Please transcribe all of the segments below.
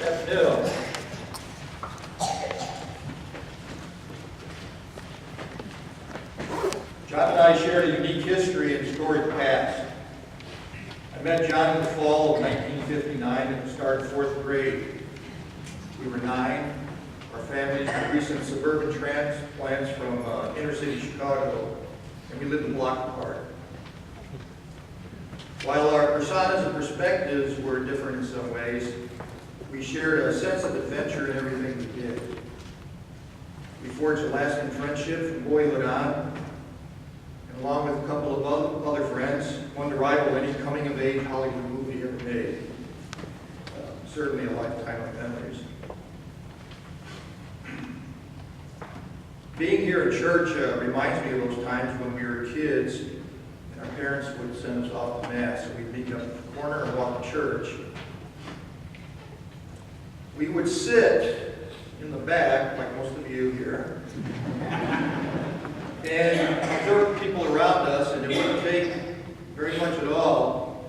Afternoon. John and I shared a unique history and storied past. I met John in the fall of 1959 at the start of 4th grade. We were 9. Our families were recent suburban transplants from inner city Chicago, and we lived a block apart. While our personas and perspectives were different in some ways, we shared a sense of adventure in everything we did. We forged a lasting friendship from boyhood on, and along with a couple of other friends, won to rival any coming-of-age Hollywood movie ever made. Certainly a lifetime of memories. Being here at church reminds me of those times when we were kids and our parents would send us off to Mass, and we'd meet up at the corner and walk to church. We would sit in the back, like most of you here, and observe people around us, and it wouldn't take very much at all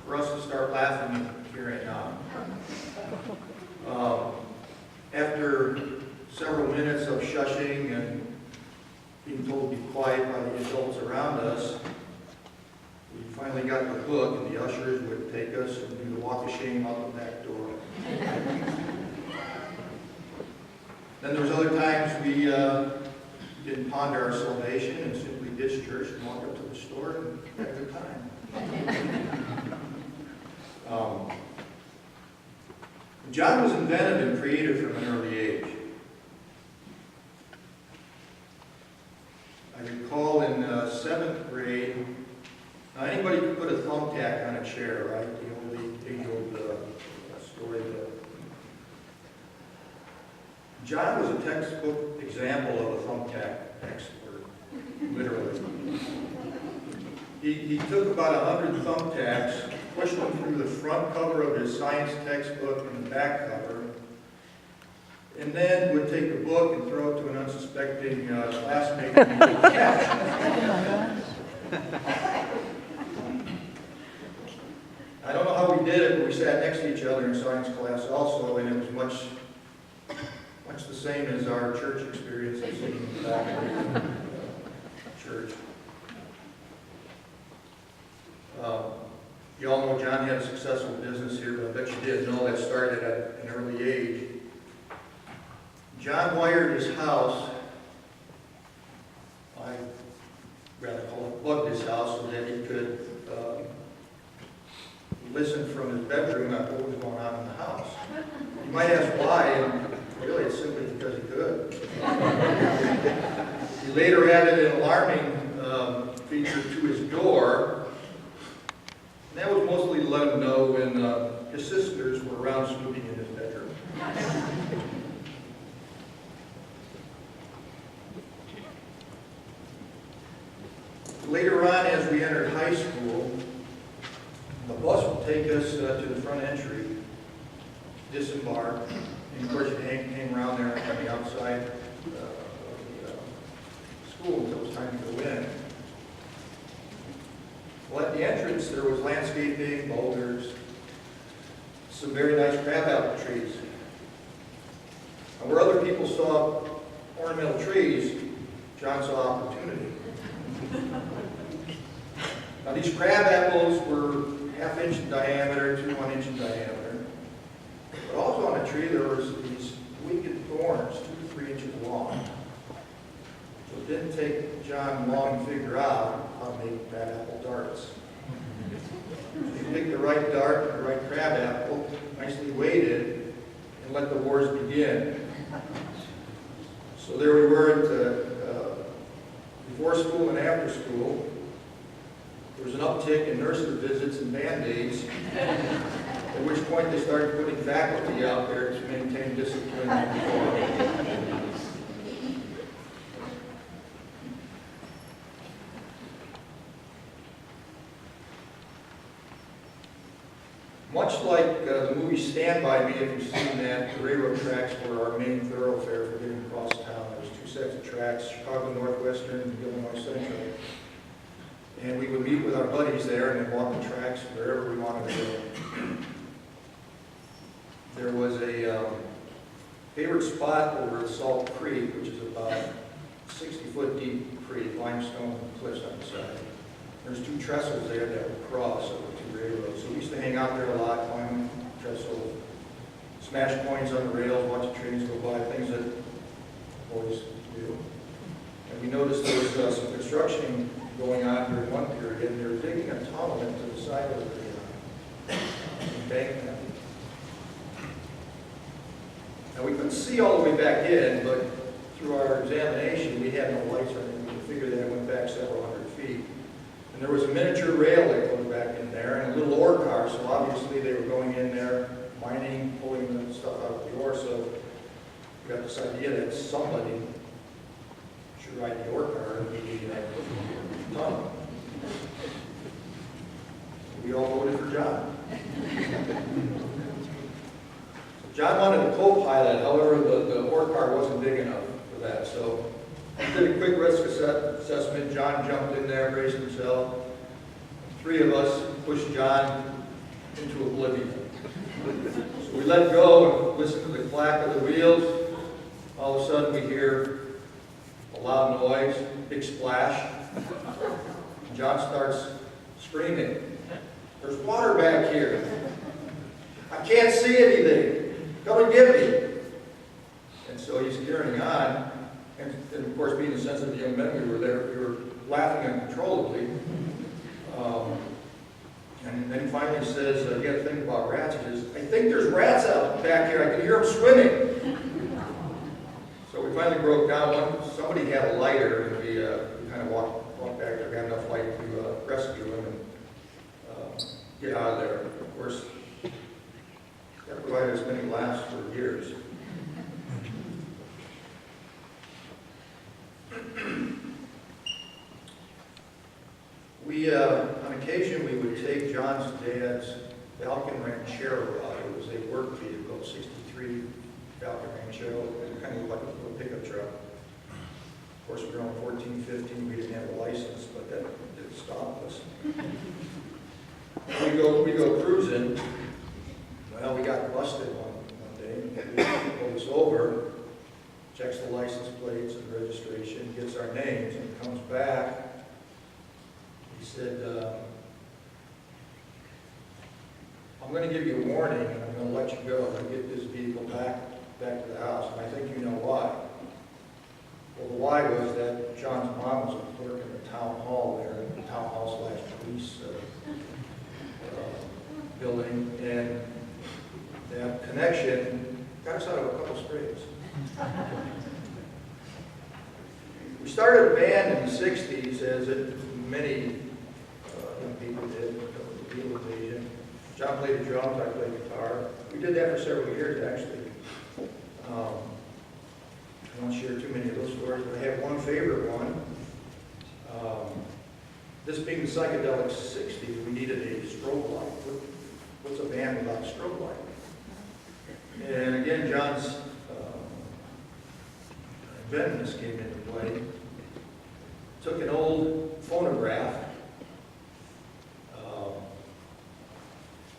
for us to start laughing here and now. After several minutes of shushing and being told to be quiet by the adults around us, we finally got the hook, and the ushers would take us and do the walk of shame out the back door. Then there was other times we didn't ponder our salvation and simply ditched church and walked up to the store and had a good time. John was inventive and creative from an early age. I recall in 7th grade, now anybody could put a thumbtack on a chair, right? The age-old story. John was a textbook example of a thumbtack expert, literally. He took about 100 thumbtacks, pushed them through the front cover of his science textbook and the back cover, and then would take the book and throw it to an unsuspecting classmate. I don't know how we did it, but we sat next to each other in science class also, and it was much the same as our church experience of sitting in the back of the church. You all know John had a successful business here, but I bet you didn't know that started at an early age. John wired his house, I rather call it bugged his house, so that he could listen from his bedroom at what was going on in the house. You might ask why, and really it's simply because he could. He later added an alarming feature to his door, and that was mostly to let him know when his sisters were around snooping in his bedroom. Later on, as we entered high school, the bus would take us to the front entry, disembark, and of course you hang around there on the outside of the school until it was time to go in. Well, at the entrance there was landscaping, boulders, some very nice crabapple trees. And where other people saw ornamental trees, John saw opportunity. Now these crab apples were ½ inch in diameter to 1 inch in diameter. But also on the tree there was these wicked thorns, 2 to 3 inches long. So it didn't take John long to figure out how to make crab apple darts. He picked the right dart and the right crab apple, nicely weighted, and let the wars begin. So there we were at before school and after school. There was an uptick in nursery visits and Band-Aids, at which point they started putting faculty out there to maintain discipline and control. Much like the movie Stand By Me, if you've seen that, the railroad tracks were our main thoroughfare for getting across town. There was 2 sets of tracks, Chicago Northwestern and Illinois Central. And we would meet with our buddies there and then walk the tracks wherever we wanted to go. there was a favorite spot over at Salt Creek, which is about 60-foot deep creek, limestone cliffs on the side. There's two trestles there that would cross over two railroads. So we used to hang out there a lot, climb trestle, smash coins on the rails, watch the trains go by, things that boys do. And we noticed there was some construction going on during one period, and they were digging a tunnel into the side of the embankment. Now we couldn't see all the way back in, but through our examination, we had no lights or anything. We could figure that it went back several hundred feet. And there was a miniature rail that goes back in there, and a little ore car, so obviously they were going in there, mining, pulling the stuff out of the ore, so we got this idea that somebody should ride the ore car and be the tunnel. We all voted for John. John wanted a co-pilot, however, the ore car wasn't big enough for that, so we did a quick risk assessment. John jumped in there, braced himself. Three of us pushed John into oblivion. So we let go and listened to the clack of the wheels. All of a sudden we hear a loud noise, big splash. John starts screaming, "There's water back here. I can't see anything. Come and get me." And so he's carrying on. And of course, being the sensitive young men we were there, we were laughing uncontrollably. And then he finally says, "You got to think about rats." He says, "I think there's rats out back here. I can hear them swimming." So we finally broke down. Somebody had a lighter, and we kind of walked back there, got enough light to rescue him and get out of there. Of course, that provided us many laughs for years. On occasion, we would take John's dad's Falcon Ranchero out. It was a work vehicle, 63 Falcon Ranchero, kind of like a little pickup truck. Of course, we were on 14, 15, we didn't have a license, but that didn't stop us. We go cruising. Well, we got busted one day. He pulled us over, checks the license plates and registration, gets our names, and comes back. He said, "I'm going to give you a warning, and I'm going to let you go and get this vehicle back to the house, and I think you know why." Well, the why was that John's mom was a clerk in the town hall there, the town hall / police building, and that connection got us out of a couple scrapes. We started a band in the 60s, as many young people did, the Beatles Asian. John played the drums, I played guitar. We did that for several years, actually. I won't share too many of those stories, but I have one favorite one. This being the psychedelic 60s, we needed a strobe light. What's a band without a strobe light? And again, John's inventiveness came into play. Took an old phonograph,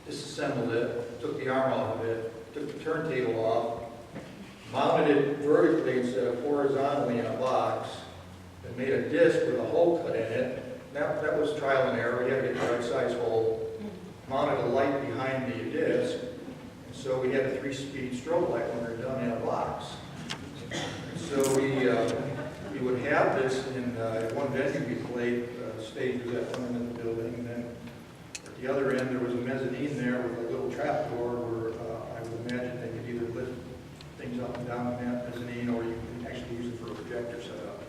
disassembled it, took the arm off of it, took the turntable off, mounted it vertically instead of horizontally in a box, and made a disc with a hole cut in it. That was trial and error. We had to get the right size hole. Mounted a light behind the disc, and so we had a 3-speed strobe light when we were done in a box. So we would have this in at one venue we played stages at one end of the building, and then at the other end there was a mezzanine there with a little trap door where I would imagine they could either lift things up and down the mezzanine, or you can actually use it for a projector setup.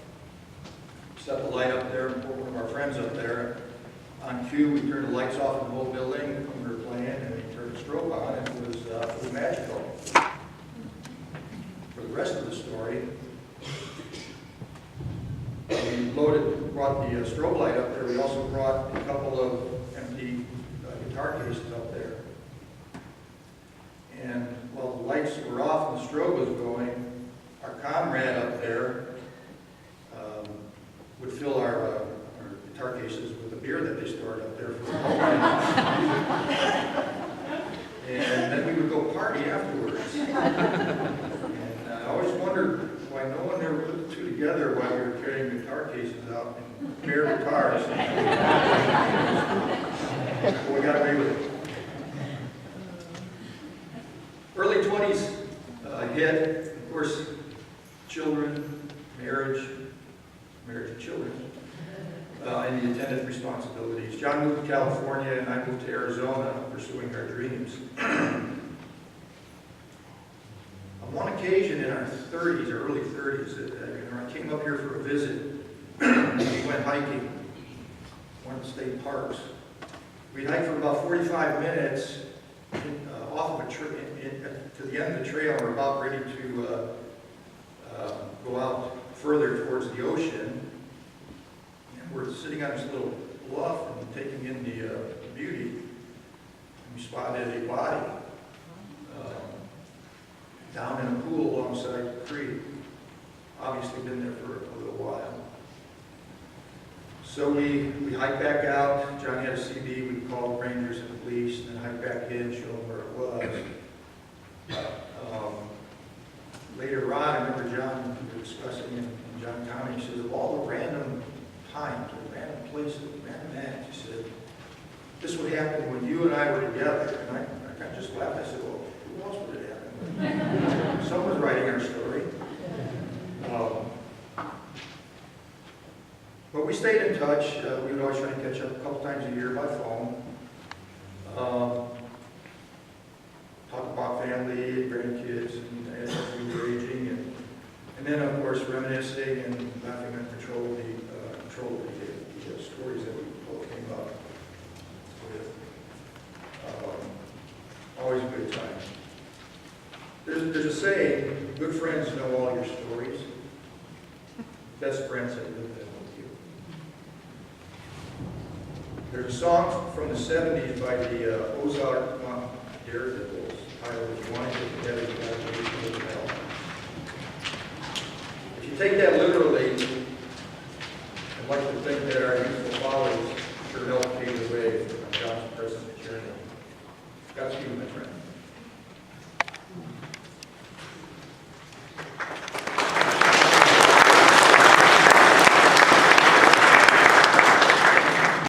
Set the light up there and put one of our friends up there. On cue, we turned the lights off in the whole building when we were playing, and we turned the strobe on, and it was magical. For the rest of the story, we brought the strobe light up there. We also brought a couple of empty guitar cases up there. And while the lights were off and the strobe was going, our comrade up there would fill our guitar cases with the beer that they stored up there for the whole night. And then we would go party afterwards. And I always wondered why no one ever put the two together while we were carrying guitar cases out and bare guitars. Well, we got away with it. Early 20s hit, of course, children, marriage of children, and the attendant responsibilities. John moved to California and I moved to Arizona pursuing our dreams. On one occasion in our 30s, or early 30s, I came up here for a visit. We went hiking, one of the state parks. We'd hike for about 45 minutes off of a trail to the end of the trail. We're about ready to go out further towards the ocean. And we're sitting on this little bluff and taking in the beauty. We spotted a body down in a pool alongside the creek. Obviously been there for a little while. So we hiked back out. John had a CB. We called rangers and police, and then hiked back in, showed them where it was. Later on, I remember John discussing in John County. He said, of all the random times, or random places, random acts, he said, this would happen when you and I were together. And I kind of just laughed. I said, well, who else would it happen? Someone's writing our story. But we stayed in touch. We would always try to catch up a couple times a year by phone. Talk about family and grandkids and as we were aging. And then, of course, reminiscing and laughing uncontrollably the stories that we both came up with. Always a good time. There's a saying, good friends know all your stories. Best friends have lived them with you. There's a song from the 70s by the Ozark Daredevils, titled, If You Want to Get Together, You Gotta Go to Hell. If you take that literally, I'd like to think that our youthful follies sure helped pave the way for John's present journey. Godspeed, my friend.